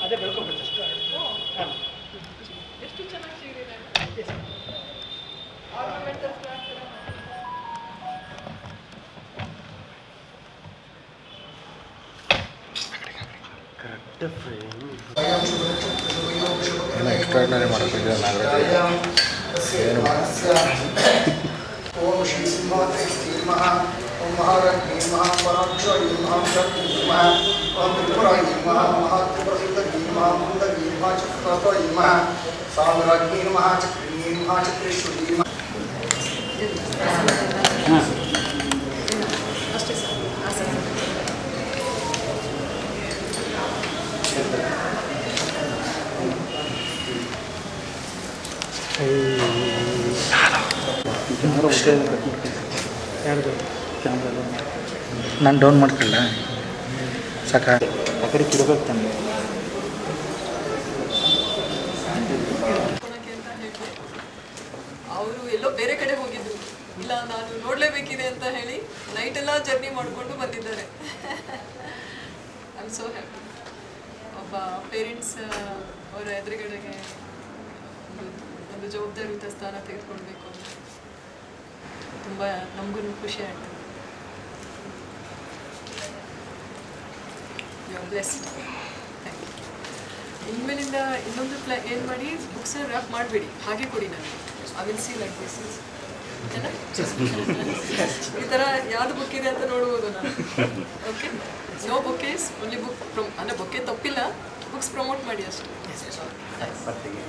ಅದೇ ಬೆಳ್ಕೊಂಡ್ಬಿಡ್ತು ಎಷ್ಟು ಚೆನ್ನಾಗಿ ಕರೆಕ್ಟ್ ಫ್ರೇಮ್ ಏನು ಎಕ್ಸ್ಟ್ರಾರ್ಡಿನರಿ ಮಾಡ್ತಿದ್ದೀರ ನಾಗರಾಜ್ ಏನು ಓಂ ಶ್ರೀ ಸಿಂಹಾತ್ರಿ ನಮಃ ಓಂ ಮಹಾರಾಜ್ಞಿ ನಮಃ ಪರಾಕ್ಷಾಯಿ ನಮಃ ಶಕ್ತಿ ನಮಃ ಓಂ ತ್ರಿಪುರಾಯಿ ನಮಃ ಮಹಾತ್ರಿಪುರಸುಂದರಿ ನಮಃ ಮುಂದರಿ ನಮಃ ಚಕ್ರತಾಯಿ ನಮಃ ಸಾಮ್ರಾಜ್ಞಿ ನಮಃ ಚಕ್ರಿಣಿ ನಮಃ ಚಕ್ರೇಶ್ವರಿ ನಮಃ ಅಷ್ಟೇ ಸರ್ ಹಾಂ ಯಾರ್ದು ಕ್ಯಾಮ್ರಾ ನಾನು ಡೌನ್ ಮಾಡ್ಕೊಳ್ಳ ಸಾಕ ಆ ಕಡೆ ಕಿಡಬೇಕು ತಾನೆ ಅಂತ ಹೇಳಿದೆ ಅವರು ಎಲ್ಲೋ ಬೇರೆ ಕಡೆ ಹೋಗಿದ್ರು ಇಲ್ಲ ನಾನು ನೋಡಲೇಬೇಕಿದೆ ಅಂತ ಹೇಳಿ ನೈಟ್ ಎಲ್ಲ ಜರ್ನಿ ಮಾಡಿಕೊಂಡು ಬಂದಿದ್ದಾರೆ ಐ ಆಮ್ ಸೋ ಹ್ಯಾಪಿ ಒಬ್ಬ ಪೇರೆಂಟ್ಸ್ ಅವರ ಎದುರುಗಡೆಗೆ ಒಂದು ಜವಾಬ್ದಾರಿಯುತ ಸ್ಥಾನ ತೆಗೆದುಕೊಳ್ಬೇಕು ಅಂತ ತುಂಬ ನಮಗೂ ಖುಷಿ ಆಯಿತು you are blessed thank you ಇನ್ಮೇಲಿಂದ ಇನ್ನೊಂದು ಏನು ಮಾಡಿ ಬುಕ್ಸ್ನ ರ್ಯಾಪ್ ಮಾಡಬೇಡಿ ಹಾಗೆ ಕೊಡಿ ನನಗೆ I will see like this is ಈ ಥರ ಯಾವುದು ಬುಕ್ ಇದೆ ಅಂತ ನೋಡ್ಬೋದು ನಾನು okay no bookcase only book ಅಂದರೆ ಬುಕ್ಕೆ ತಪ್ಪಿಲ್ಲ ಬುಕ್ಸ್ ಪ್ರಮೋಟ್ ಮಾಡಿ ಅಷ್ಟೇ ಬರ್ತೀವಿ